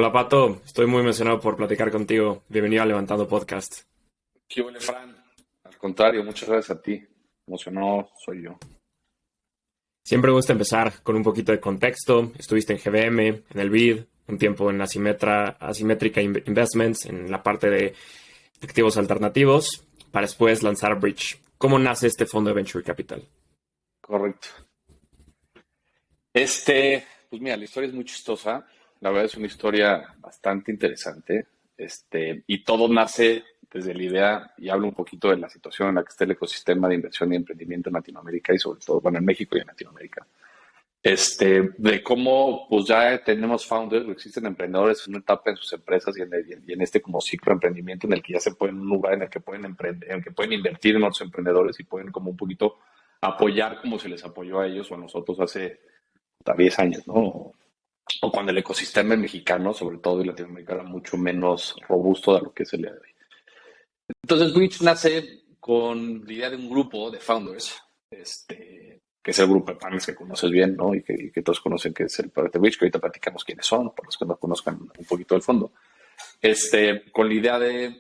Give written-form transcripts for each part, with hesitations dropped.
Hola Pato, estoy muy emocionado por platicar contigo. Bienvenido a Levantando Podcast. ¿Qué hubo, Fran? Al contrario, muchas gracias a ti. Emocionado soy yo. Siempre me gusta empezar con un poquito de contexto. Estuviste en GBM, en el BID, un tiempo en Asymmetrica Investments, en la parte de activos alternativos, para después lanzar Bridge. ¿Cómo nace este fondo de Venture Capital? Correcto. Pues mira, la historia es muy chistosa. La verdad es una historia bastante interesante. Y todo nace desde la idea, y hablo un poquito de la situación en la que está el ecosistema de inversión y emprendimiento en Latinoamérica y sobre todo, bueno, en México y en Latinoamérica. De cómo pues ya tenemos founders, o existen emprendedores en una etapa en sus empresas y en este como ciclo de emprendimiento en el que ya se pueden, un lugar en el que pueden emprender, en el que pueden invertir en otros emprendedores y pueden como un poquito apoyar como se les apoyó a ellos o a nosotros hace hasta 10 años, ¿no? O cuando el ecosistema mexicano, sobre todo y latinoamericano, era mucho menos robusto de lo que es el día de hoy. Entonces, Bridge nace con la idea de un grupo de founders, que es el grupo de partners que conoces bien, ¿no? Y que todos conocen que es el Project Bridge, que ahorita platicamos quiénes son, por los que no conozcan un poquito del fondo. Con la idea de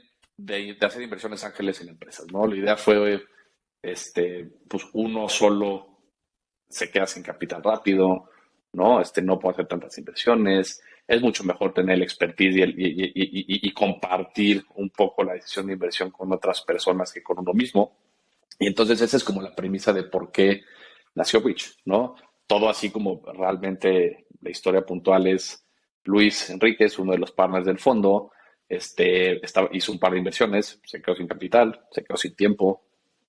hacer inversiones ángeles en empresas, ¿no? La idea fue, pues uno solo se queda sin capital rápido, ¿no? No puede hacer tantas inversiones. Es mucho mejor tener el expertise y compartir un poco la decisión de inversión con otras personas que con uno mismo. Y entonces esa es como la premisa de por qué nació Bridge, ¿no? Todo así como realmente la historia puntual es Luis Enríquez, uno de los partners del fondo, hizo un par de inversiones, se quedó sin capital, se quedó sin tiempo,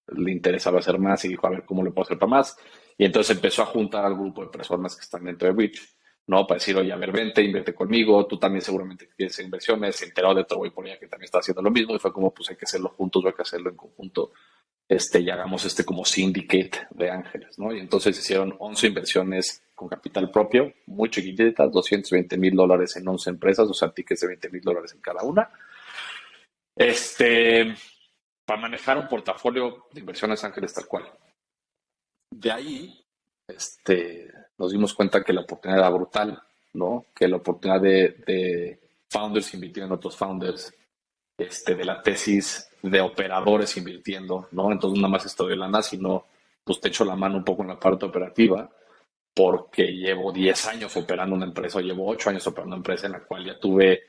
le interesaba hacer más y dijo, a ver, ¿cómo le puedo hacer para más? Y entonces empezó a juntar al grupo de personas que están dentro de Bridge, ¿no? Para decir, oye, a ver, vente, invierte conmigo, tú también seguramente quieres hacer inversiones, se enteró de otro güey por allá que también está haciendo lo mismo y fue como, pues hay que hacerlo juntos, hay que hacerlo en conjunto, y hagamos como syndicate de ángeles, ¿no? Y entonces hicieron 11 inversiones con capital propio, muy chiquititas, $220,000 en 11 empresas, o sea, tickets de $20,000 en cada una. Este, para manejar un portafolio de inversiones ángeles tal cual. De ahí, nos dimos cuenta que la oportunidad era brutal, ¿no? Que la oportunidad de founders invirtiendo en otros founders, de la tesis de operadores invirtiendo, ¿no? Entonces, nada más estoy en lana, sino, pues te echo la mano un poco en la parte operativa, porque llevo 10 años operando una empresa, o llevo 8 años operando una empresa en la cual ya tuve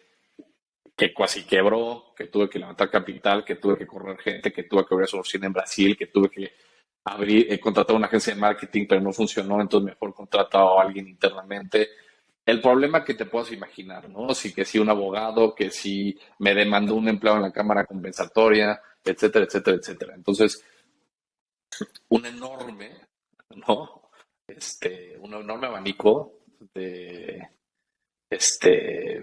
que casi quebró, que tuve que levantar capital, que tuve que correr gente, que tuve que abrir su oficina en Brasil, que tuve que contratar una agencia de marketing, pero no funcionó, entonces mejor contratado a alguien internamente. El problema que te puedas imaginar, ¿no? Sí, que si un abogado, que si me demandó un empleado en la cámara compensatoria, etcétera, etcétera, etcétera. Entonces, un enorme, ¿no? Un enorme abanico de, este,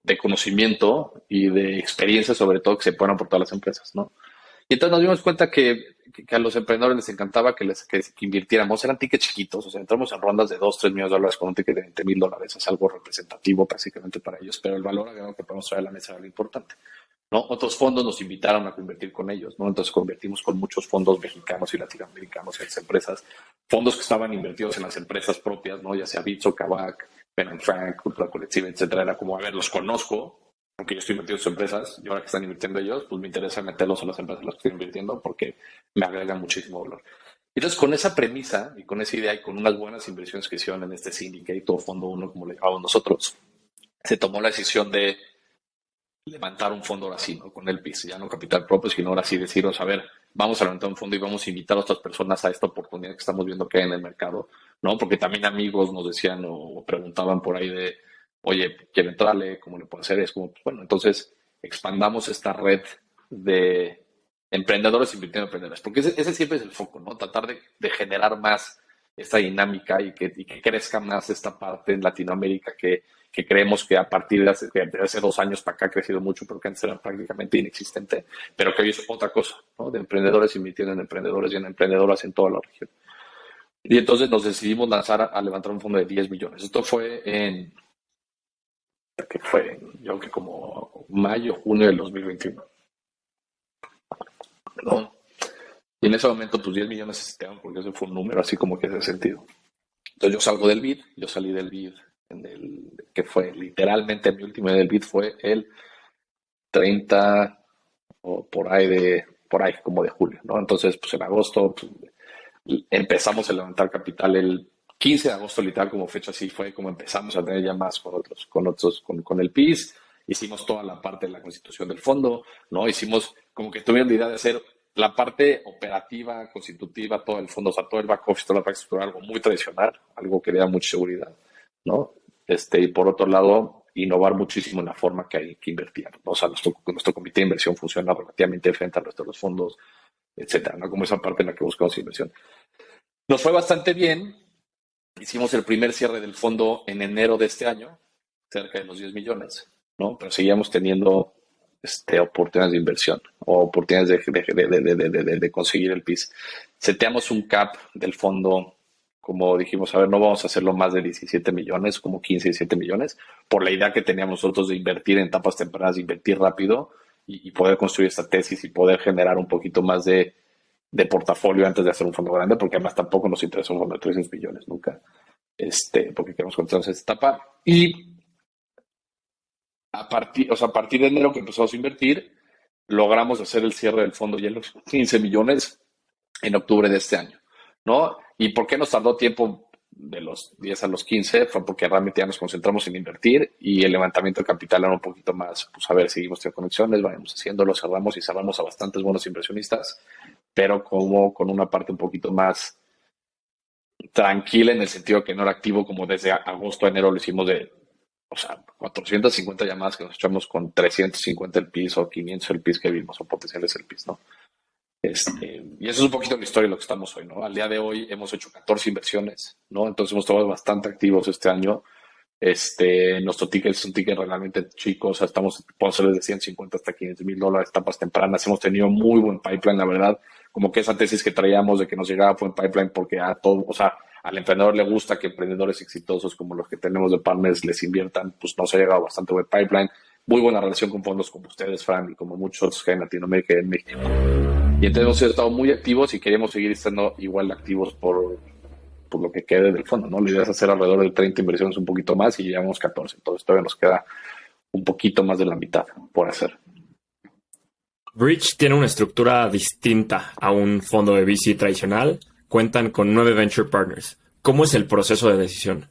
de conocimiento y de experiencia, sobre todo, que se pueden aportar a las empresas, ¿no? Y entonces nos dimos cuenta que a los emprendedores les encantaba que invirtiéramos. Eran tickets chiquitos, o sea, entramos en rondas de 2, 3 millones de dólares con un ticket de $20,000. Es algo representativo prácticamente para ellos, pero el valor agregado que podemos traer a la mesa era lo importante, ¿no? Otros fondos nos invitaron a invertir con ellos, ¿no? Entonces convertimos con muchos fondos mexicanos y latinoamericanos en las empresas, fondos que estaban invertidos en las empresas propias, ¿no? Ya sea Bitso, Kavak, Ben Frank, Ultra Colectiva, etcétera. Era como, a ver, los conozco, aunque yo estoy metido en sus empresas, y ahora que están invirtiendo ellos, pues me interesa meterlos a las empresas en las que estoy invirtiendo porque me agregan muchísimo valor. Entonces, con esa premisa y con esa idea y con unas buenas inversiones que hicieron en este syndicate o fondo uno, como le llamamos nosotros, se tomó la decisión de levantar un fondo ahora sí, ¿no? Con el PIS, ya no capital propio, sino ahora sí deciros, a ver, vamos a levantar un fondo y vamos a invitar a otras personas a esta oportunidad que estamos viendo que hay en el mercado, ¿no? Porque también amigos nos decían o preguntaban por ahí de, oye, quiero entrarle, ¿cómo le puedo hacer? Es como, pues, bueno, entonces expandamos esta red de emprendedores invirtiendo en emprendedores, porque ese siempre es el foco, ¿no? Tratar de generar más esta dinámica y que crezca más esta parte en Latinoamérica que creemos que a partir de hace 2 años para acá ha crecido mucho, pero que antes era prácticamente inexistente, pero que hoy es otra cosa, ¿no? De emprendedores invirtiendo en emprendedores y en emprendedoras en toda la región. Y entonces nos decidimos lanzar a levantar un fondo de 10 millones. Esto fue yo creo que como mayo, junio del 2021, ¿no? Y en ese momento, pues 10 millones se porque ese fue un número así como que hace sentido. Entonces yo salí del BID que fue literalmente mi último día del BID, fue el 30 o por ahí como de julio, ¿no? Entonces, pues en agosto pues, empezamos a levantar capital el 15 de agosto, literal como fecha, así fue como empezamos a tener ya más con el PIS. Hicimos toda la parte de la constitución del fondo, ¿no? Hicimos como que tuvieron la idea de hacer la parte operativa, constitutiva, todo el fondo, o sea, todo el back office, toda la parte estructural, algo muy tradicional, algo que le da mucha seguridad, ¿no? Y por otro lado, innovar muchísimo en la forma que hay que invertir, ¿no? O sea, nuestro comité de inversión funciona relativamente frente al resto de los fondos, etcétera, ¿no? Como esa parte en la que buscamos inversión. Nos fue bastante bien. Hicimos el primer cierre del fondo en enero de este año, cerca de los 10 millones, ¿no? Pero seguíamos teniendo oportunidades de inversión o oportunidades de conseguir el PIS. Seteamos un cap del fondo, como dijimos, a ver, no vamos a hacerlo más de 17 millones, como 15, 17 millones, por la idea que teníamos nosotros de invertir en etapas tempranas, de invertir rápido y poder construir esta tesis y poder generar un poquito más de portafolio antes de hacer un fondo grande, porque además tampoco nos interesa un fondo de 300 millones nunca, porque queremos concentrarnos en esta etapa. Y a partir de enero que empezamos a invertir, logramos hacer el cierre del fondo ya en los 15 millones en octubre de este año, ¿no? ¿Y por qué nos tardó tiempo de los 10 a los 15? Fue porque realmente ya nos concentramos en invertir y el levantamiento de capital era un poquito más, pues a ver, seguimos teniendo conexiones, vamos haciéndolo, cerramos a bastantes buenos inversionistas, pero como con una parte un poquito más tranquila en el sentido que no era activo, como desde agosto a enero lo hicimos de, o sea, 450 llamadas que nos echamos con 350 el PIS o 500 el PIS que vimos, o potenciales el PIS, ¿no? Y eso es un poquito la historia de lo que estamos hoy, ¿no? Al día de hoy hemos hecho 14 inversiones, ¿no? Entonces hemos estado bastante activos este año. Nuestro ticket es un ticket realmente chico, o sea, podemos hacer desde 150 hasta $500,000, etapas tempranas. Hemos tenido muy buen pipeline, la verdad, como que esa tesis que traíamos de que nos llegaba buen pipeline porque a todo, o sea, al emprendedor le gusta que emprendedores exitosos como los que tenemos de partners les inviertan, pues nos ha llegado bastante buen pipeline, muy buena relación con fondos como ustedes, Fran, y como muchos que en Latinoamérica y en México. Y entonces hemos estado muy activos y queremos seguir estando igual de activos por lo que quede del fondo, ¿no? La idea es hacer alrededor de 30 inversiones, un poquito más, y llevamos 14. Entonces todavía nos queda un poquito más de la mitad por hacer. Bridge tiene una estructura distinta a un fondo de VC tradicional. Cuentan con 9 venture partners. ¿Cómo es el proceso de decisión?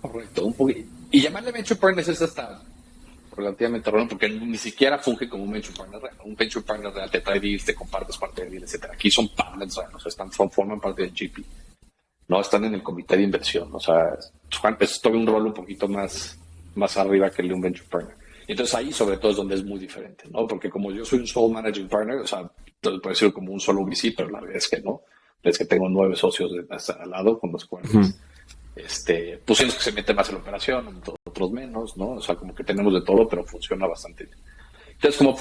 Correcto. Y llamarle venture partners es hasta relativamente raro, porque ni siquiera funge como un venture partner real. Un venture partner real te trae deals, te compartes parte del deal, etc. Aquí son partners reales, o sea, forman parte del GP. No están en el comité de inversión, o sea, es todo un rol un poquito más arriba que el de un venture partner. Y entonces ahí sobre todo es donde es muy diferente, ¿no? Porque como yo soy un sole managing partner, o sea, puede ser como un solo VC, pero la verdad es que no. Es que tengo 9 socios al lado con los cuales, pues unos que se meten más en la operación, otros menos, ¿no? O sea, como que tenemos de todo, pero funciona bastante bien. Entonces, como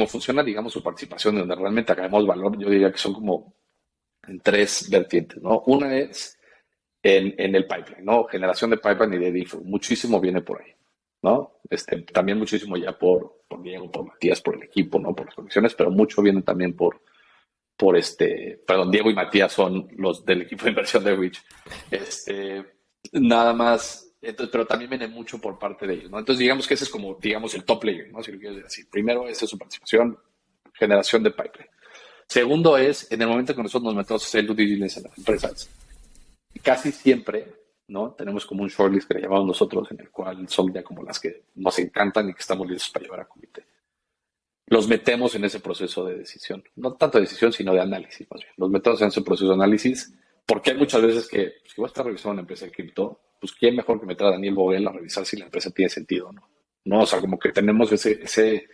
funciona, digamos, su participación, donde realmente agregamos valor, yo diría que son como en 3 vertientes, ¿no? Una es en el pipeline, ¿no? Generación de pipeline y de deal flow. Muchísimo viene por ahí, ¿no? También muchísimo ya por Diego, por Matías, por el equipo, ¿no? Por las conexiones, pero mucho viene también Diego y Matías son los del equipo de inversión de Bridge. Nada más, entonces, pero también viene mucho por parte de ellos, ¿no? Entonces, digamos que ese es como, digamos, el top layer, ¿no? Si lo quieres decir. Primero, esa es su participación, generación de pipeline. Segundo es, en el momento que nosotros nos metemos a hacer due diligence en las empresas, casi siempre, ¿no? Tenemos como un shortlist que le llamamos nosotros, en el cual son ya como las que nos encantan y que estamos listos para llevar a comité. Los metemos en ese proceso de decisión. No tanto de decisión, sino de análisis, más bien. Los metemos en ese proceso de análisis, porque hay muchas veces que, si voy a estar revisando una empresa de cripto, pues quién mejor que meter a Daniel Vogel a revisar si la empresa tiene sentido o no. ¿No? O sea, como que tenemos ese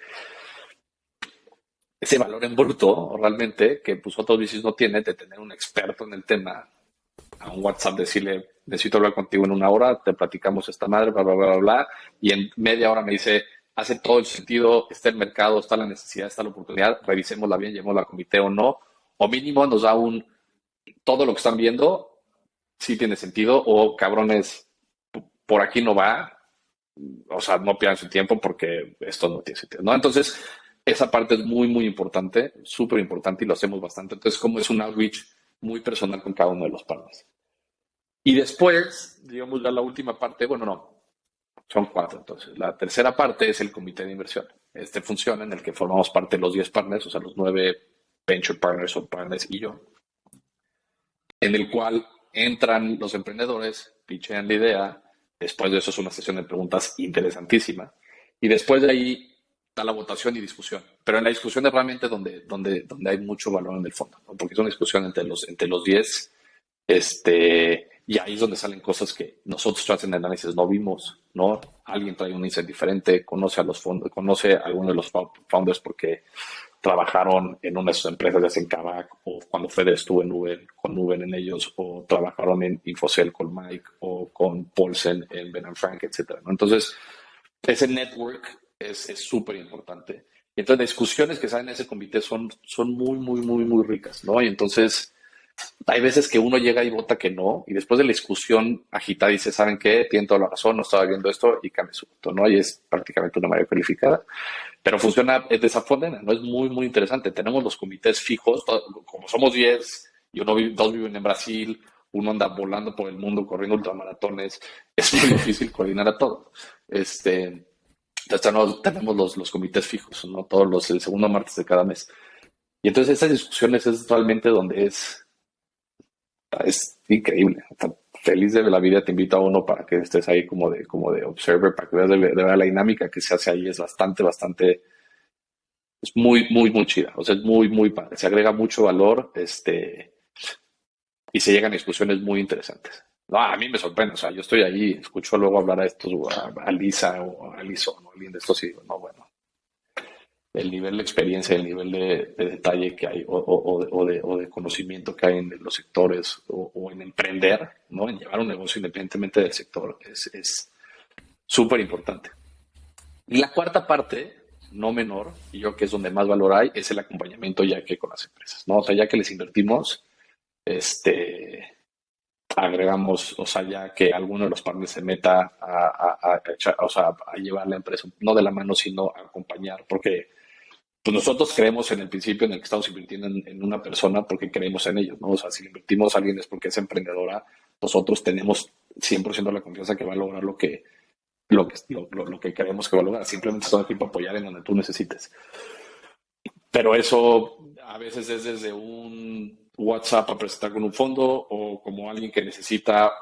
valor en bruto, realmente, que pues otros VCs no tienen, de tener un experto en el tema, a un WhatsApp decirle, necesito hablar contigo en 1 hora, te platicamos esta madre, bla, bla, bla, bla, bla, y en media hora me dice, hace todo el sentido, está el mercado, está la necesidad, está la oportunidad, revisémosla bien, llevémosla a comité o no, o mínimo nos da todo lo que están viendo, sí tiene sentido, o cabrones, por aquí no va, o sea, no pierdan su tiempo porque esto no tiene sentido, ¿no? Entonces, esa parte es muy, muy importante, súper importante, y lo hacemos bastante. Entonces, como es un outreach muy personal con cada uno de los partners. Y después, digamos, ya la última parte, bueno, no, son 4. Entonces, la tercera parte es el comité de inversión. Este funciona en el que formamos parte de los 10 partners, o sea, los 9 venture partners o partners y yo, en el cual entran los emprendedores, pitchean la idea, después de eso es una sesión de preguntas interesantísima, y después de ahí está la votación y discusión. Pero en la discusión es realmente donde hay mucho valor en el fondo, ¿no? Porque es una discusión entre los 10, y ahí es donde salen cosas que nosotros hacen análisis no vimos, ¿no? Alguien trae un insight diferente, conoce a los fondos, conoce a alguno de los founders porque trabajaron en una de sus empresas, ya sea en Kavak, o cuando Fede estuvo en Uber, con Uber en ellos, o trabajaron en Infocel con Mike, o con Paulsen en Ben Frank, etcétera, ¿no? Entonces, ese network es súper importante. Y entonces, las discusiones que salen en ese comité son muy, muy, muy, muy ricas, ¿no? Y entonces, hay veces que uno llega y vota que no, y después de la discusión agitada dice, ¿saben qué? Tienen toda la razón, no estaba viendo esto, y cambia su voto, ¿no? Y es prácticamente una mayoría calificada. Pero funciona de esa forma, ¿no? Es muy, muy interesante. Tenemos los comités fijos, como somos 10 y dos viven en Brasil, uno anda volando por el mundo corriendo ultramaratones, es muy difícil coordinar a todo. Entonces tenemos los comités fijos, ¿no? El segundo martes de cada mes. Y entonces esas discusiones es realmente donde es increíble. O sea, feliz de la vida te invito a uno para que estés ahí como de observer, para que veas de verdad la dinámica que se hace ahí. Es bastante, es muy, muy, muy chida. O sea, es muy, muy padre. Se agrega mucho valor, y se llegan a discusiones muy interesantes. No, a mí me sorprende. O sea, yo estoy ahí, escucho luego hablar a estos, a Lisa o a Alison o a alguien de estos y digo, no, bueno, el nivel de experiencia, el nivel de detalle que hay o de conocimiento que hay en los sectores o en emprender, ¿no? En llevar un negocio independientemente del sector es súper importante. Y la cuarta parte, no menor, y yo creo que es donde más valor hay, es el acompañamiento ya que con las empresas, ¿no? O sea, ya que les invertimos, agregamos, o sea, ya que alguno de los partners se meta o sea, a llevar la empresa, no de la mano, sino a acompañar, porque pues nosotros creemos en el principio en el que estamos invirtiendo en una persona porque creemos en ellos, ¿no? O sea, si le invertimos a alguien es porque es emprendedora, nosotros tenemos 100% la confianza que va a lograr lo que creemos que va a lograr. Simplemente estamos aquí para apoyar en donde tú necesites. Pero eso a veces es desde un WhatsApp a presentar con un fondo o como alguien que necesita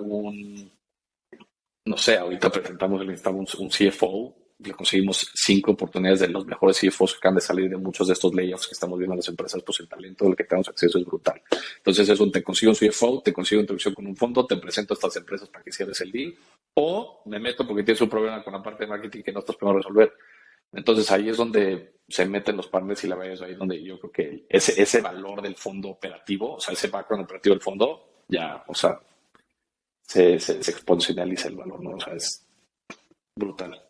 no sé, ahorita necesitamos un CFO, le conseguimos 5 oportunidades de los mejores CFOs que acaban de salir de muchos de estos layoffs que estamos viendo en las empresas, pues el talento del que tenemos acceso es brutal. Entonces te consigo un CFO, te consigo introducción con un fondo, te presento a estas empresas para que cierres el deal, o me meto porque tienes un problema con la parte de marketing que no estás pudiendo resolver. Entonces ahí es donde se meten los partners y la verdad es ahí donde yo creo que ese valor del fondo operativo, o sea, ese background operativo del fondo, ya, o sea, se exponencializa el valor, ¿no? O sea, es brutal.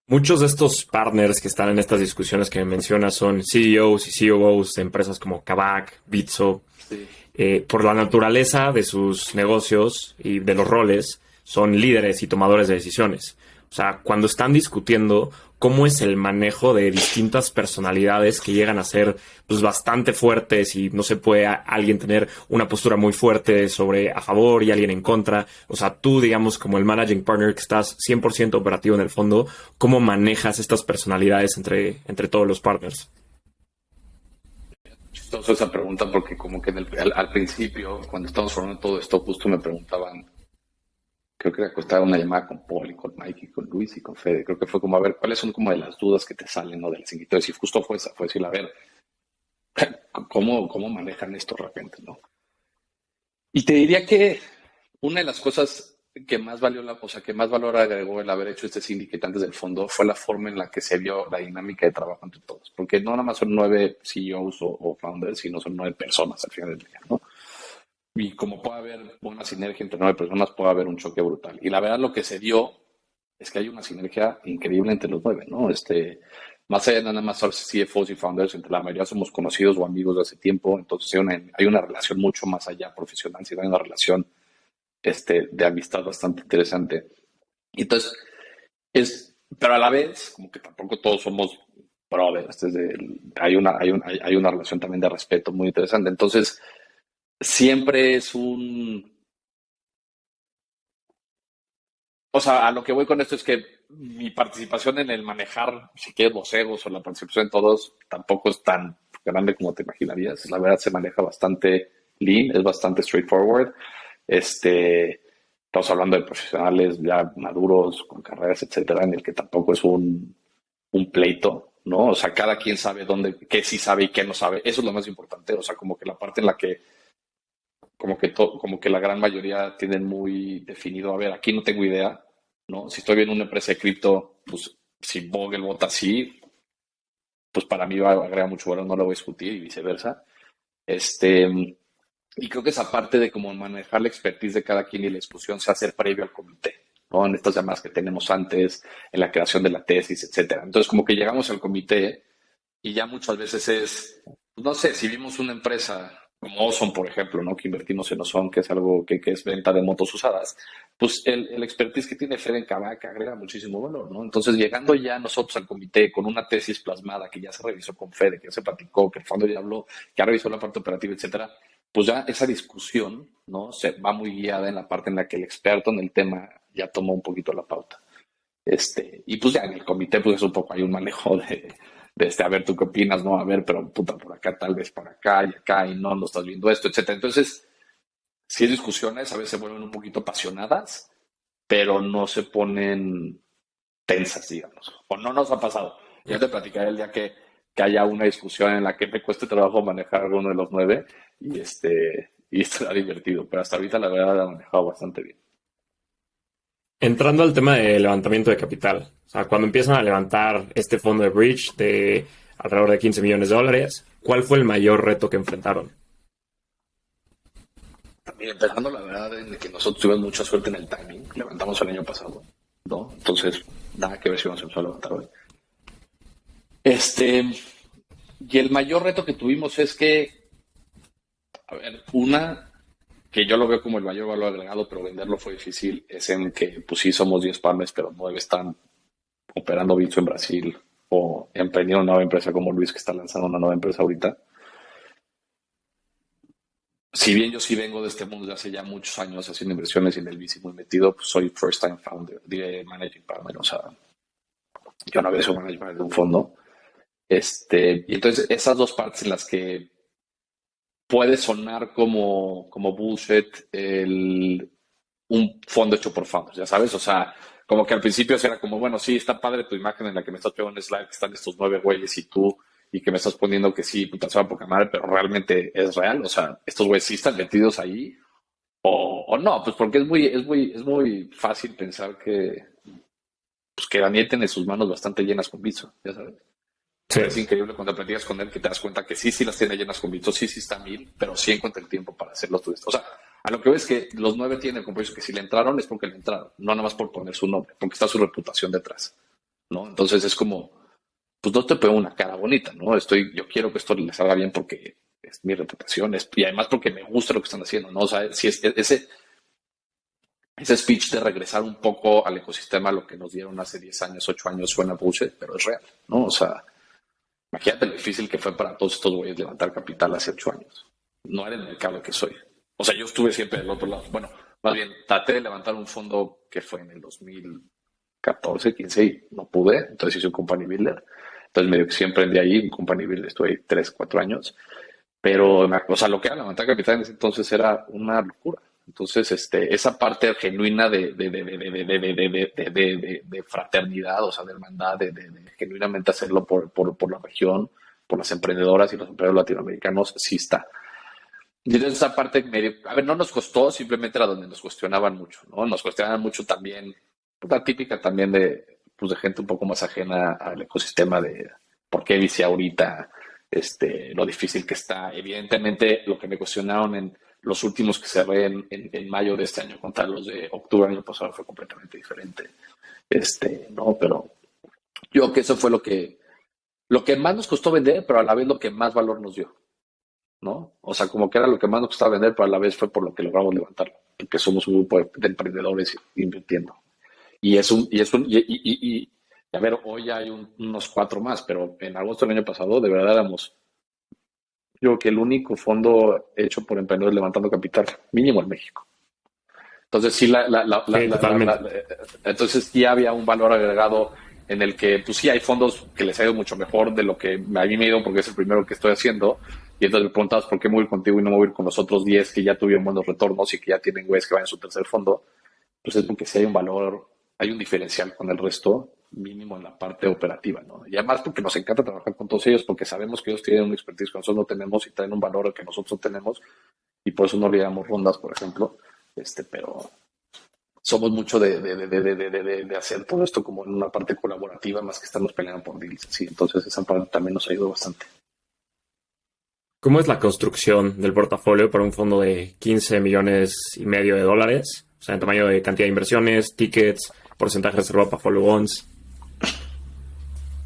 Muchos de estos partners que están en estas discusiones que mencionas son CEOs y COOs de empresas como Kavak, Bitso. Sí. Por la naturaleza de sus negocios y de los roles, son líderes y tomadores de decisiones. O sea, cuando están discutiendo cómo es el manejo de distintas personalidades que llegan a ser pues, bastante fuertes y no se puede alguien tener una postura muy fuerte sobre a favor y alguien en contra. O sea, tú, digamos, como el managing partner que estás 100% operativo en el fondo, ¿cómo manejas estas personalidades entre todos los partners? Chistoso esa pregunta porque como que al principio, cuando estábamos formando todo esto, justo me preguntaban, creo que costaba una llamada con Paul y con Mike y con Luis y con Fede. Creo que fue como, a ver, ¿cuáles son como de las dudas que te salen, ¿no? Del inquietudes? Y justo fue esa, fue decir, a ver, ¿cómo manejan esto de repente, ¿no? Y te diría que una de las cosas que más valió o sea, que más valor agregó el haber hecho este syndicate antes del fondo fue la forma en la que se vio la dinámica de trabajo entre todos. Porque no nada más son 9 CEOs o founders, sino son 9 personas al final del día, ¿no? Y como puede haber una sinergia entre 9 personas, puede haber un choque brutal. Y la verdad lo que se dio es que hay una sinergia increíble entre los 9, ¿no? Más allá de nada más ser CFOs y founders, entre la mayoría somos conocidos o amigos de hace tiempo, entonces hay una relación mucho más allá profesional, sino hay una relación de amistad bastante interesante. Y entonces, pero a la vez, como que tampoco todos somos brothers, hay una relación también de respeto muy interesante. Entonces, siempre es o sea, a lo que voy con esto es que mi participación en el manejar, si quieres, los egos o la participación en todos, tampoco es tan grande como te imaginarías. La verdad se maneja bastante lean, es bastante straightforward. Estamos hablando de profesionales ya maduros, con carreras, etcétera, en el que tampoco es un pleito, ¿no? O sea, cada quien sabe dónde, qué sí sabe y qué no sabe. Eso es lo más importante. O sea, como que la parte en la que como que la gran mayoría tienen muy definido, a ver, aquí no tengo idea, ¿no? Si estoy viendo una empresa de cripto, pues si Vogel vota así, pues para mí va a agregar mucho valor, no lo voy a discutir y viceversa. Y creo que esa parte de cómo manejar la expertise de cada quien y la discusión se hace previo al comité, ¿no? En estas llamadas que tenemos antes, en la creación de la tesis, etcétera. Entonces, como que llegamos al comité y ya muchas veces es, pues, no sé, si vimos una empresa como Ozone, por ejemplo, ¿no? Que invertimos en Ozone, que es algo que es venta de motos usadas, pues el expertise que tiene Fede en Kavak agrega muchísimo valor, ¿no? Entonces, llegando ya nosotros al comité con una tesis plasmada que ya se revisó con Fede, que ya se platicó, que el fondo ya habló, que ya revisó la parte operativa, etcétera, pues ya esa discusión, ¿no? Se va muy guiada en la parte en la que el experto en el tema ya tomó un poquito la pauta. Y pues ya en el comité, pues es un poco hay un manejo a ver, ¿tú qué opinas? No, a ver, pero puta, por acá, tal vez por acá y acá, y no estás viendo esto, etcétera. Entonces, sí hay discusiones, a veces se vuelven un poquito apasionadas, pero no se ponen tensas, digamos. O no nos ha pasado. Ya te platicaré el día que haya una discusión en la que me cueste trabajo manejar alguno de los nueve y estará divertido. Pero hasta ahorita la verdad la he manejado bastante bien. Entrando al tema de levantamiento de capital, o sea, cuando empiezan a levantar este fondo de Bridge de alrededor de 15 millones de dólares, ¿cuál fue el mayor reto que enfrentaron? También empezando, la verdad, en que nosotros tuvimos mucha suerte en el timing. Levantamos el año pasado, ¿no? Entonces, nada que ver si vamos a empezar a levantar hoy. Y el mayor reto que tuvimos es que, a ver, que yo lo veo como el mayor valor agregado, pero venderlo fue difícil, es en que, pues sí, somos 10 partners, pero 9 están operando Bitso en Brasil o emprendiendo una nueva empresa como Luis, que está lanzando una nueva empresa ahorita. Si bien yo sí vengo de este mundo de hace ya muchos años haciendo inversiones y en el VC muy metido, pues soy first time founder, diré managing partner, o sea, yo no había sido management de un fondo. Y entonces esas dos partes en las que puede sonar como bullshit un fondo hecho por founders, ya sabes, o sea, como que al principio era como, bueno, sí, está padre tu imagen en la que me estás pegando un slide, que están estos 9 güeyes y tú, y que me estás poniendo que sí, puta, se va a poca madre, pero realmente es real, o sea, estos güeyes sí están metidos ahí, o no, pues porque es muy fácil pensar que Daniel tiene sus manos bastante llenas con Bitso, ya sabes. Sí. Pero es increíble cuando platicas con él que te das cuenta que sí las tiene llenas con Bitso, sí está mil, pero sí encuentra el tiempo para hacerlo todo esto. O sea, a lo que ves que los 9 tienen el compromiso que si le entraron es porque le entraron, no nada más por poner su nombre, porque está su reputación detrás, ¿no? Entonces es como, pues no te pego una cara bonita, ¿no? Yo quiero que esto les salga bien porque es mi reputación, y además porque me gusta lo que están haciendo, ¿no? O sea, si es ese speech de regresar un poco al ecosistema, lo que nos dieron hace 10 años, 8 años, suena bullshit, pero es real, ¿no? O sea, imagínate lo difícil que fue para todos estos güeyes levantar capital hace 8 años. No era el mercado que soy. O sea, yo estuve siempre del otro lado. Bueno, más bien, traté de levantar un fondo que fue en el 2014, 15 y no pude. Entonces hice un company builder. Entonces medio que siempre emprendí ahí, un company builder, estuve ahí 3, 4 años. Pero, o sea, lo que era levantar capital en ese entonces era una locura. Entonces, esa parte genuina de fraternidad, o sea, de hermandad, de genuinamente hacerlo por la región, por las emprendedoras y los emprendedores latinoamericanos, sí está. Y entonces esa parte medio, a ver, no nos costó, simplemente era donde nos cuestionaban mucho, ¿no? Nos cuestionaban mucho también, pues, la típica también pues, de gente un poco más ajena al ecosistema de por qué dice ahorita, lo difícil que está. Evidentemente, lo que me cuestionaron en los últimos que cerré en mayo de este año contra los de octubre del año pasado fue completamente diferente. No, pero yo creo que eso fue lo que más nos costó vender, pero a la vez lo que más valor nos dio, ¿no? O sea, como que era lo que más nos costaba vender, pero a la vez fue por lo que logramos levantarlo, porque somos un grupo de emprendedores invirtiendo. Y a ver, hoy hay unos 4 más, pero en agosto del año pasado, de verdad éramos, yo creo que el único fondo hecho por emprendedores levantando capital, mínimo en México. Entonces sí, Sí, totalmente. entonces sí había un valor agregado en el que, pues sí, hay fondos que les ha ido mucho mejor de lo que a mí me ha ido porque es el primero que estoy haciendo. Y entonces me preguntabas por qué me voy contigo y no me voy con los otros 10 que ya tuvieron buenos retornos y que ya tienen güeyes que van en su tercer fondo. Pues es porque sí hay un valor, hay un diferencial con el resto, mínimo en la parte operativa, ¿no? Y además porque nos encanta trabajar con todos ellos, porque sabemos que ellos tienen un expertise que nosotros no tenemos y traen un valor que nosotros tenemos, y por eso no le damos rondas, por ejemplo. Pero somos mucho de hacer todo esto como en una parte colaborativa, más que estarnos peleando por deals. Sí, entonces esa parte también nos ayudó bastante. ¿Cómo es la construcción del portafolio para un fondo de 15,5 millones de dólares? O sea, en tamaño de cantidad de inversiones, tickets, porcentaje reservado para follow bonds.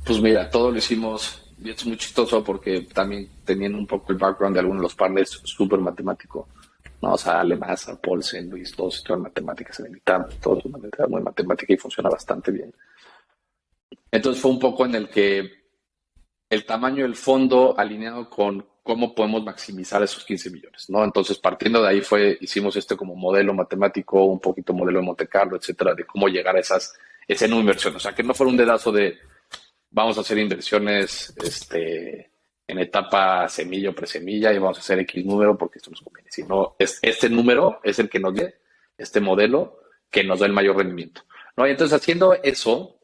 Pues mira, todo lo hicimos, y es muy chistoso porque también teniendo un poco el background de algunos de los partners, súper matemático. No, o sea, Alemasa, Paulsen, Luis, todos estudian matemáticas en el ITAM, todos son una mentalidad muy matemática y funciona bastante bien. Entonces fue un poco en el que el tamaño del fondo alineado con cómo podemos maximizar esos 15 millones, ¿no? Entonces, partiendo de ahí hicimos este como modelo matemático, un poquito modelo de Monte Carlo, etcétera, de cómo llegar a ese número de inversiones. O sea, que no fuera un dedazo de vamos a hacer inversiones en etapa semilla o presemilla y vamos a hacer X número porque esto nos conviene, sino este número es el que nos dé este modelo que nos da el mayor rendimiento, ¿no? Y entonces haciendo eso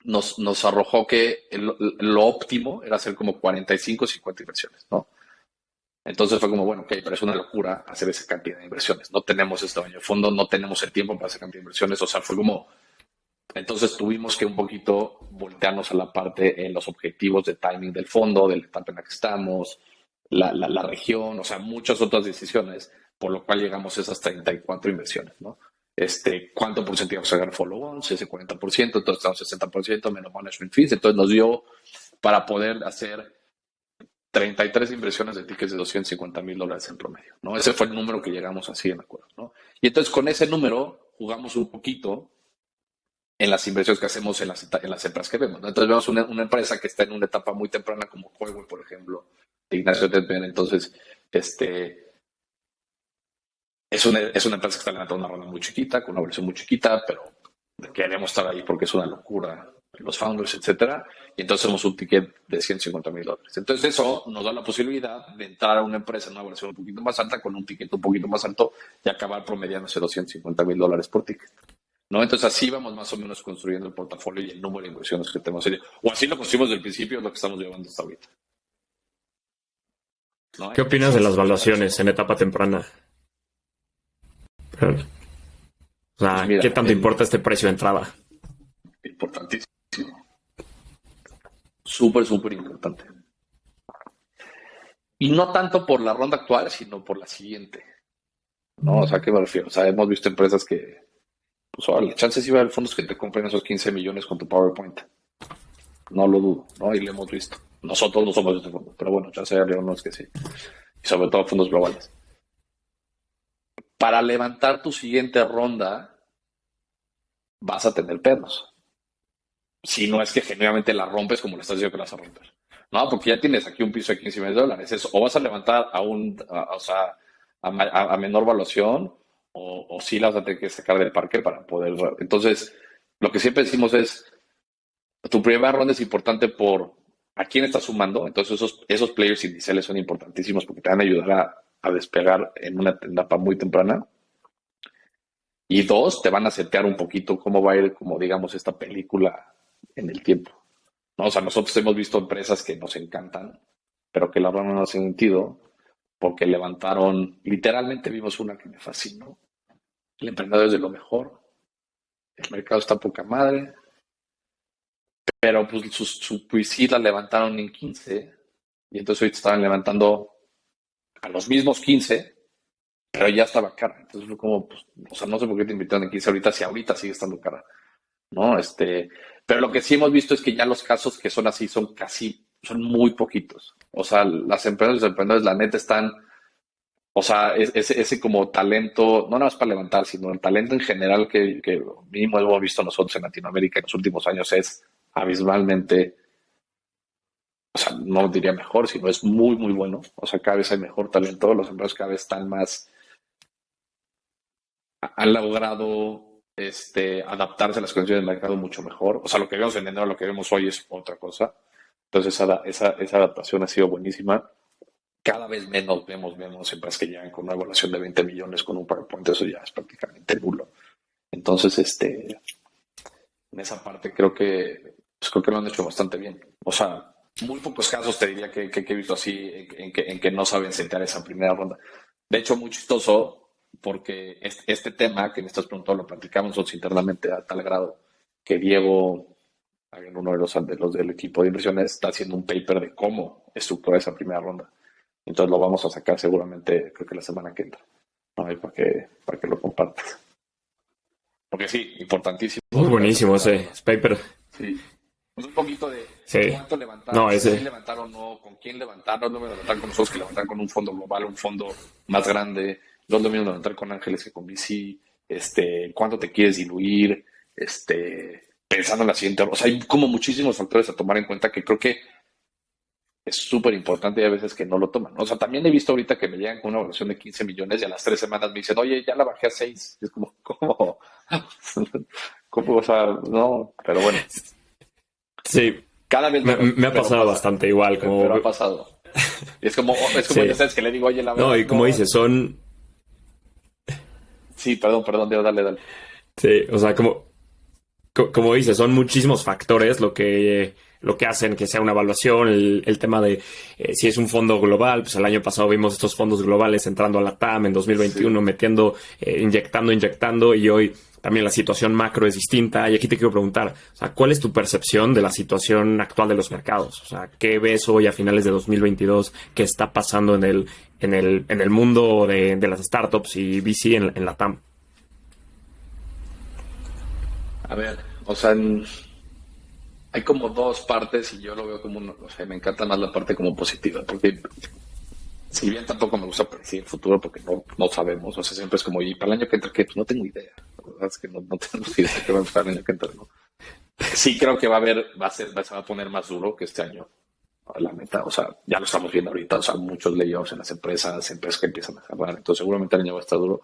nos arrojó que lo óptimo era hacer como 45 o 50 inversiones, ¿no? Entonces fue como, bueno, ok, pero es una locura hacer esa cantidad de inversiones. No tenemos este tamaño de fondo, no tenemos el tiempo para hacer cantidad de inversiones. O sea, fue como, entonces tuvimos que un poquito voltearnos a la parte en los objetivos de timing del fondo, de la etapa en la que estamos, la región, o sea, muchas otras decisiones, por lo cual llegamos a esas 34 inversiones, ¿no? ¿Cuánto porcentaje vamos a ganar follow-ons? Ese 40%, entonces estamos 60% menos management fees, entonces nos dio para poder hacer 33 inversiones de tickets de $250,000 en promedio, ¿no? Ese fue el número que llegamos así en acuerdo, ¿no? Y entonces con ese número jugamos un poquito en las inversiones que hacemos en las empresas que vemos, ¿no? Entonces vemos una empresa que está en una etapa muy temprana como Huawei, por ejemplo, de Ignacio Tetben. Entonces, es una empresa que está levantando una ronda muy chiquita, con una versión muy chiquita, pero queremos estar ahí porque es una locura, los founders, etcétera. Y entonces hacemos un ticket de $150,000. Entonces eso nos da la posibilidad de entrar a una empresa en una versión un poquito más alta, con un ticket un poquito más alto y acabar promediándose $250,000 por ticket, ¿no? Entonces así vamos más o menos construyendo el portafolio y el número de inversiones que tenemos. O así lo construimos desde el principio, es lo que estamos llevando hasta ahorita, ¿no? ¿Qué opinas de las valuaciones en etapa temprana? O Pues sea, ¿qué mira, tanto importa este precio de entrada? importantísimo, súper, súper importante. Y no tanto por la ronda actual, sino por la siguiente, ¿no? O sea, ¿a qué me refiero? O sea, hemos visto empresas que, pues ahora, chances iba a haber fondos que te compren esos 15 millones con tu PowerPoint. No lo dudo, ¿no? Y lo hemos visto. Nosotros no somos de este fondo, pero bueno, chance hay algunos que sí. Y sobre todo fondos globales. Para levantar tu siguiente ronda, vas a tener pedos. Si no es que genuinamente la rompes como le estás diciendo que la vas a romper. No, porque ya tienes aquí un piso de $15 millones. O vas a levantar a menor valuación, o sí la vas a tener que sacar del parque para poder. Entonces, lo que siempre decimos es, tu primera ronda es importante por a quién estás sumando. Entonces, esos players iniciales son importantísimos porque te van a ayudar a despegar en una etapa muy temprana. Y dos, te van a setear un poquito cómo va a ir, como digamos, esta película en el tiempo, ¿no? O sea, nosotros hemos visto empresas que nos encantan, pero que la verdad no hace sentido porque levantaron, literalmente vimos una que me fascinó. El emprendedor es de lo mejor, el mercado está poca madre, pero pues su sí la levantaron en 15 y entonces ahorita estaban levantando a los mismos 15, pero ya estaba cara. Entonces fue como, pues, o sea, no sé por qué te invitaron en 15 ahorita, si ahorita sigue estando cara, ¿no? Pero lo que sí hemos visto es que ya los casos que son así son muy poquitos. O sea, las empresas y los emprendedores, la neta, están, o sea, ese como talento, no nada más para levantar, sino el talento en general que mínimo hemos visto nosotros en Latinoamérica en los últimos años es abismalmente, o sea, no diría mejor, sino es muy, muy bueno. O sea, cada vez hay mejor talento, los emprendedores cada vez están más han logrado adaptarse a las condiciones del mercado mucho mejor. O sea, lo que vemos en enero, lo que vemos hoy es otra cosa. Entonces, esa adaptación ha sido buenísima. Cada vez menos vemos empresas que llegan con una evaluación de 20 millones con un PowerPoint. Eso ya es prácticamente nulo. Entonces, en esa parte creo que lo han hecho bastante bien. O sea, muy pocos casos te diría que he visto así en que no saben sentar esa primera ronda. De hecho, muy chistoso, porque este tema que me estás preguntando lo platicamos nosotros internamente a tal grado que Diego, uno de los del equipo de inversiones, está haciendo un paper de cómo estructurar esa primera ronda. Entonces lo vamos a sacar seguramente, creo que la semana que entra, ¿no? Para que lo compartas. Porque sí, importantísimo. Muy buenísimo ese paper. Sí. Pues un poquito de Sí. cuánto levantar, No, si levantar o no, con quién levantar. No es lo mismo levantar con nosotros que levantar con un fondo global, un fondo más grande. No es lo mismo levantar con Ángeles que con VC. Cuánto te quieres diluir, pensando en la siguiente. O sea, hay como muchísimos factores a tomar en cuenta que creo que es súper importante y a veces que no lo toman. O sea, también he visto ahorita que me llegan con una evaluación de 15 millones y a las 3 semanas me dicen, oye, ya la bajé a 6. Y es como, ¿cómo? ¿Cómo? O sea, no, pero bueno. Sí, Cada vez me ha pasado bastante igual. Pero ha pasado. Y es como Sí. ya sabes que le digo, oye, la verdad. No, y como dices, son... Sí, perdón, Diego, dale. Sí, o sea, como dices, son muchísimos factores lo que hacen que sea una evaluación, el tema de si es un fondo global. Pues el año pasado vimos estos fondos globales entrando a la TAM en 2021, Sí. metiendo, inyectando, y hoy también la situación macro es distinta. Y aquí te quiero preguntar, o sea, ¿cuál es tu percepción de la situación actual de los mercados? O sea, ¿qué ves hoy a finales de 2022 que está pasando en el mundo de las startups y VC en la TAM? A ver, o sea, hay como dos partes y yo lo veo como o sea, me encanta más la parte como positiva, porque si bien tampoco me gusta predecir el futuro porque no sabemos, o sea, siempre es como, y para el año que entra, que pues no tengo idea, la verdad es que no tenemos idea de qué va a pasar el año que entra, ¿no? Sí creo que se va a poner más duro que este año, la neta, o sea, ya lo estamos viendo ahorita, o sea, muchos layoffs en las empresas que empiezan a cerrar, entonces seguramente el año va a estar duro.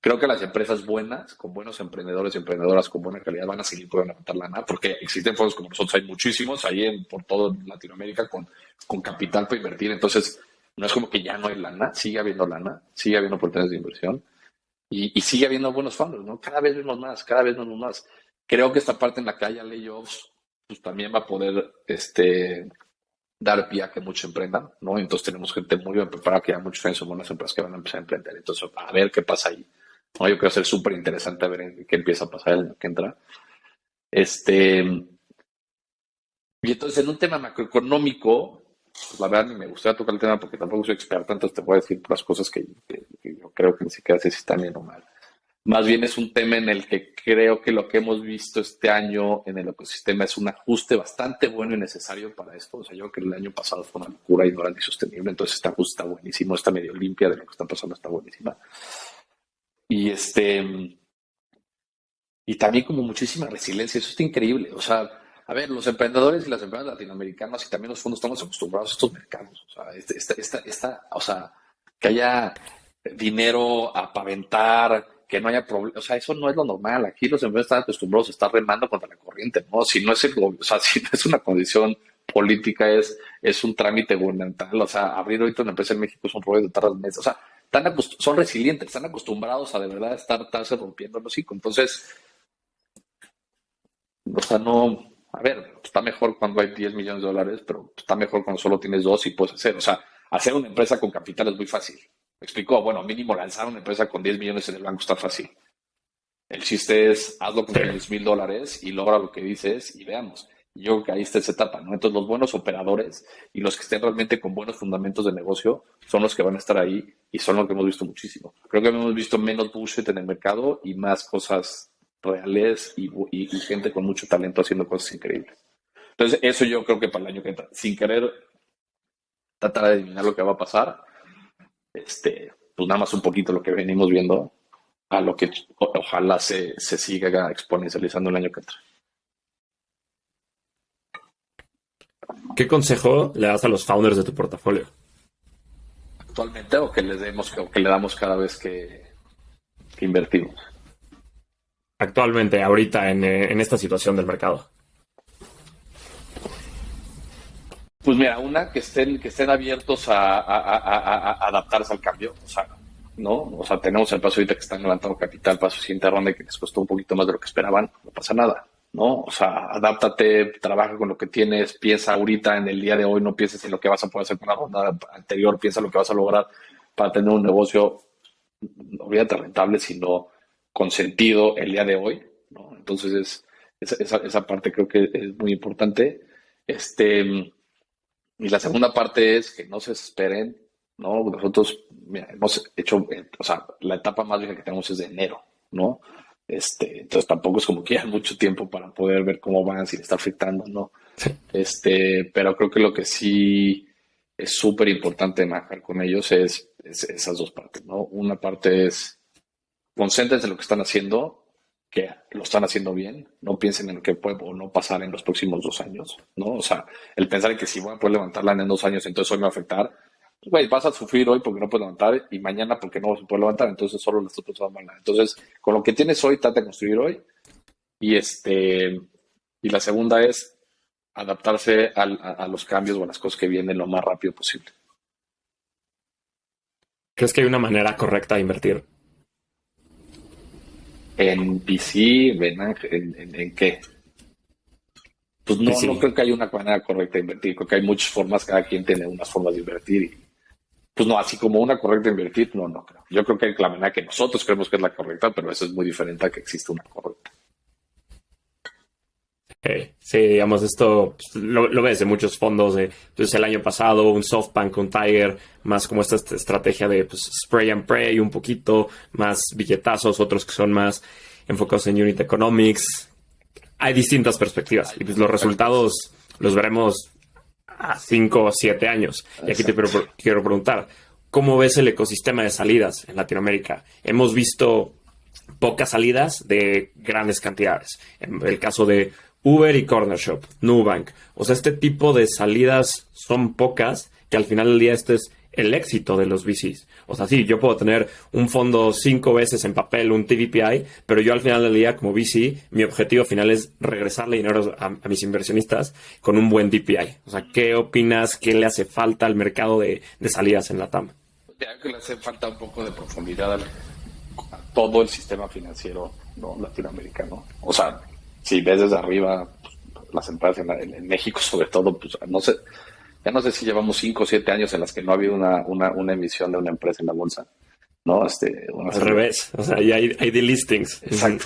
Creo que las empresas buenas, con buenos emprendedores y emprendedoras con buena calidad, van a seguir pudiendo levantar lana, porque existen fondos como nosotros, hay muchísimos ahí por todo Latinoamérica con capital para invertir. Entonces, no es como que ya no hay lana, sigue habiendo lana, sigue habiendo oportunidades de inversión y sigue habiendo buenos fondos, ¿no? Cada vez vemos más. Creo que esta parte en la que haya layoffs, pues también va a poder dar pie a que muchos emprendan, ¿no? Entonces tenemos gente muy bien preparada, que ya muchos años son buenas empresas que van a empezar a emprender. Entonces, a ver qué pasa ahí. No, yo creo que va a ser súper interesante a ver qué empieza a pasar el año que entra. Y entonces, en un tema macroeconómico, pues la verdad ni me gustaría tocar el tema porque tampoco soy experto, entonces te voy a decir las cosas que yo creo que ni siquiera sé si están bien o mal. Más bien es un tema en el que creo que lo que hemos visto este año en el ecosistema es un ajuste bastante bueno y necesario para esto. O sea, yo creo que el año pasado fue una locura y no era ni sostenible, entonces este ajuste está buenísimo, está medio limpia de lo que está pasando, está buenísima. Y y también como muchísima resiliencia, eso está increíble. O sea, a ver, los emprendedores y las empresas latinoamericanas y también los fondos estamos acostumbrados a estos mercados. O sea, o sea, que haya dinero a paventar, que no haya problemas. O sea, eso no es lo normal. Aquí los empresarios están acostumbrados a estar remando contra la corriente, ¿no? Si no es o sea, si no es una condición política, es un trámite gubernamental. O sea, abrir ahorita una empresa en México es un rollo de tardas meses. O sea, son resilientes, están acostumbrados a de verdad estarse rompiendo el hocico. Entonces, o sea, no, a ver, está mejor cuando hay 10 millones de dólares, pero está mejor cuando solo tienes dos y puedes hacer. O sea, hacer una empresa con capital es muy fácil. Me explicó, bueno, mínimo lanzar una empresa con 10 millones en el banco está fácil. El chiste es, hazlo con $500,000 y logra lo que dices y veamos. Yo creo que ahí está esa etapa, ¿no? Entonces, los buenos operadores y los que estén realmente con buenos fundamentos de negocio son los que van a estar ahí y son los que hemos visto muchísimo. Creo que hemos visto menos bullshit en el mercado y más cosas reales y gente con mucho talento haciendo cosas increíbles. Entonces, eso yo creo que para el año que entra, sin querer tratar de adivinar lo que va a pasar, pues nada más un poquito lo que venimos viendo a lo que ojalá se siga exponencializando el año que entra. ¿Qué consejo le das a los founders de tu portafolio? Actualmente o que le damos cada vez que invertimos. actualmente, ahorita, en esta situación del mercado? Pues mira, que estén abiertos a adaptarse al cambio, o sea, ¿no? O sea, tenemos el paso ahorita que están levantando capital, paso siguiente ronda que les costó un poquito más de lo que esperaban, no pasa nada, ¿no? O sea, adáptate, trabaja con lo que tienes, piensa ahorita en el día de hoy, no pienses en lo que vas a poder hacer con la ronda anterior, piensa en lo que vas a lograr para tener un negocio, olvídate rentable, sino con sentido el día de hoy, ¿no? Entonces, esa parte creo que es muy importante. Este, y la segunda parte es que no se desesperen, ¿no? Nosotros mira, hemos hecho, o sea, la etapa más vieja que tenemos es de enero, ¿no? Entonces tampoco es como que ya hay mucho tiempo para poder ver cómo van, si le está afectando, ¿no? Pero creo que lo que sí es súper importante manejar con ellos es esas dos partes, ¿no? Una parte es concéntrense en lo que están haciendo, que lo están haciendo bien, no piensen en lo que puede o no pasar en los próximos 2 años, ¿no? O sea, el pensar en que si voy a poder levantarla en 2 años, entonces hoy me va a afectar, pues, güey, vas a sufrir hoy porque no puedes levantar y mañana porque no vas a poder levantar, entonces solo lo estás pensando mañana. Entonces, con lo que tienes hoy, trata de construir hoy y y la segunda es adaptarse a los cambios o a las cosas que vienen lo más rápido posible. ¿Crees que hay una manera correcta de invertir? En PC, ¿en qué? Pues Y no sí, creo que haya una manera correcta de invertir. Creo que hay muchas formas, cada quien tiene unas formas de invertir. Y, pues no, así como una correcta de invertir, no creo. Yo creo que hay la manera que nosotros creemos que es la correcta, pero eso es muy diferente a que existe una correcta. sí, digamos, esto pues, lo ves de muchos fondos. Entonces, el año pasado, un SoftBank, un Tiger, más como esta estrategia de pues, spray and pray un poquito, más billetazos, otros que son más enfocados en unit economics. Hay distintas perspectivas y pues los Exacto, resultados los veremos a 5 o 7 años. Y aquí te exacto. quiero preguntar, ¿cómo ves el ecosistema de salidas en Latinoamérica? Hemos visto pocas salidas de grandes cantidades. En el caso de Uber y Corner Shop, Nubank. O sea, este tipo de salidas son pocas, que al final del día este es el éxito de los VCs. O sea, sí, yo puedo tener un fondo 5 veces en papel, un TVPI, pero yo al final del día, como VC, mi objetivo final es regresarle dinero a mis inversionistas con un buen DPI. O sea, ¿qué opinas? ¿Qué le hace falta al mercado de salidas en la TAM? Ya que le hace falta un poco de profundidad a todo el sistema financiero, ¿no? Latinoamericano. O sea, si ves desde arriba, pues, las empresas en México sobre todo, pues no sé, ya no sé si llevamos 5 o 7 años en las que no ha habido una emisión de una empresa en la bolsa, ¿no? Al revés, o sea, ya hay delistings. Exacto.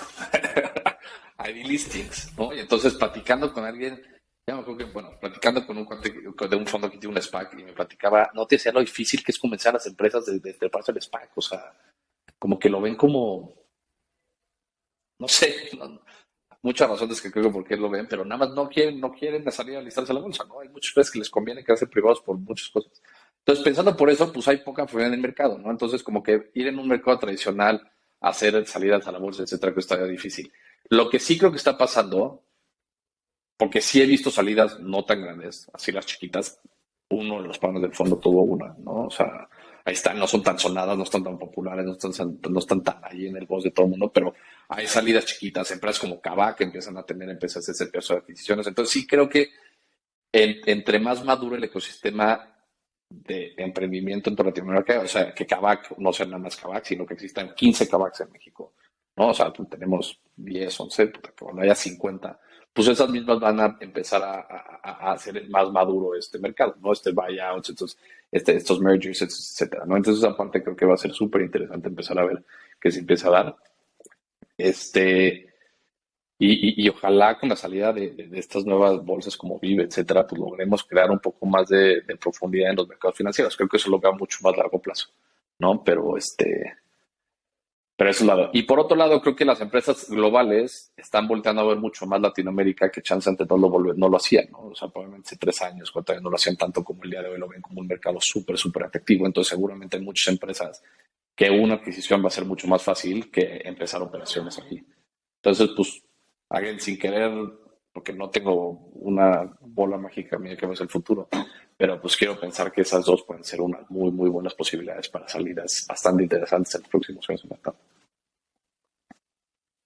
Hay listings, ¿no? Y entonces platicando con alguien, ya me acuerdo que, bueno, platicando con un cuate de un fondo que tiene un SPAC y me platicaba, no te decía lo difícil que es convencer a las empresas de treparse al SPAC, o sea, como que lo ven como, no sé, muchas razones que creo que por qué lo ven, pero nada más no quieren salir a listarse a la bolsa, ¿no? Hay muchas veces que les conviene quedarse privados por muchas cosas. Entonces, pensando por eso, pues hay poca oferta en el mercado, ¿no? Entonces, como que ir en un mercado tradicional, hacer salidas a la bolsa, etcétera, que está difícil. Lo que sí creo que está pasando, porque sí he visto salidas no tan grandes, así las chiquitas, uno de los panos del fondo tuvo una, ¿no? O sea, ahí están, no son tan sonadas, no están tan populares, no están tan ahí en el voz de todo el mundo, pero hay salidas chiquitas, empresas como Kavak que empiezan a tener empresas de ese peso de adquisiciones. Entonces sí creo que entre más maduro el ecosistema de emprendimiento en toda Latinoamérica, o sea, que Kavak no sea nada más Kavak, sino que existan 15 Kavaks en México, ¿no? O sea, tenemos 10, 11, cuando haya 50, pues esas mismas van a empezar a hacer más maduro este mercado, ¿no? Buyouts, estos mergers, etcétera, ¿no? Entonces esa parte creo que va a ser súper interesante empezar a ver que se empieza a dar. Este, y ojalá con la salida de estas nuevas bolsas como Vive, etcétera, pues logremos crear un poco más de profundidad en los mercados financieros. Creo que eso lo veo a mucho más largo plazo, ¿no? Pero eso es un lado. Y por otro lado, creo que las empresas globales están volteando a ver mucho más Latinoamérica que chance antes no lo hacían, ¿no? O sea, probablemente hace 3 años, 4 años no lo hacían tanto como el día de hoy, lo ven como un mercado súper, súper atractivo. Entonces, seguramente hay muchas empresas que una adquisición va a ser mucho más fácil que empezar operaciones aquí. Entonces, pues, alguien sin querer, porque no tengo una bola mágica mía que va a ser el futuro, pero pues quiero pensar que esas dos pueden ser unas muy, muy buenas posibilidades para salidas bastante interesantes en los próximos años en el mercado.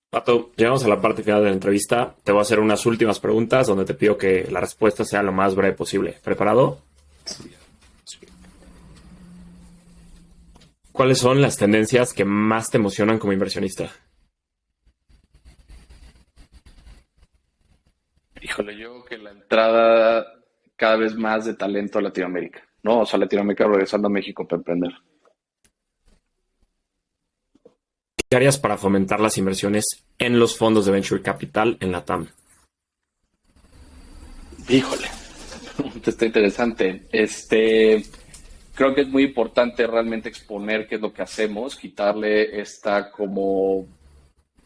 Pato, llegamos a la parte final de la entrevista. Te voy a hacer unas últimas preguntas donde te pido que la respuesta sea lo más breve posible. ¿Preparado? Sí. ¿Cuáles son las tendencias que más te emocionan como inversionista? Híjole, yo creo que la entrada cada vez más de talento a Latinoamérica, ¿no? O sea, Latinoamérica regresando a México para emprender. ¿Qué harías para fomentar las inversiones en los fondos de Venture Capital en la TAM? Híjole, está interesante. Creo que es muy importante realmente exponer qué es lo que hacemos, quitarle esta como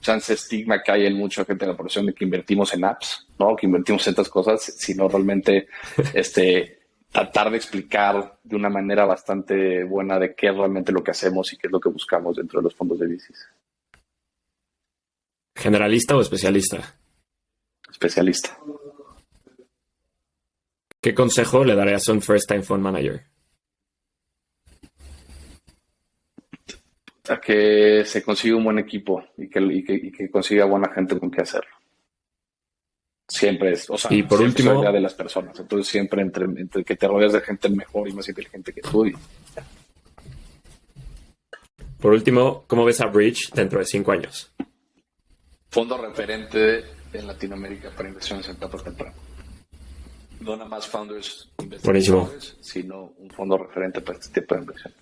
chance estigma que hay en mucha gente de la profesión de que invertimos en apps, ¿no? Que invertimos en estas cosas, sino realmente tratar de explicar de una manera bastante buena de qué es realmente lo que hacemos y qué es lo que buscamos dentro de los fondos de VCs. ¿Generalista o especialista? Especialista. ¿Qué consejo le darías a un first time fund manager? A que se consiga un buen equipo y que consiga buena gente con que hacerlo. Siempre es, o sea, Y por siempre es la último, idea de las personas. Entonces siempre entre que te rodeas de gente mejor y más inteligente que tú. ¿cómo ves a Bridge dentro de 5 años? Fondo referente en Latinoamérica para inversiones en etapa temprana. No nada más founders Buenísimo. investigadores, sino un fondo referente para este tipo de inversión.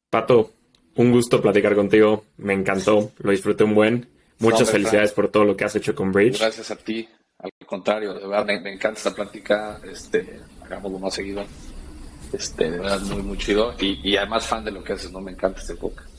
Pato, un gusto platicar contigo. Me encantó, lo disfruté un buen. Muchas felicidades por todo lo que has hecho con Bridge. Gracias a ti. Al contrario, de verdad me encanta esta plática. Hagámoslo más seguido. De verdad, muy, muy chido. Y además fan de lo que haces, ¿no? Me encanta este podcast.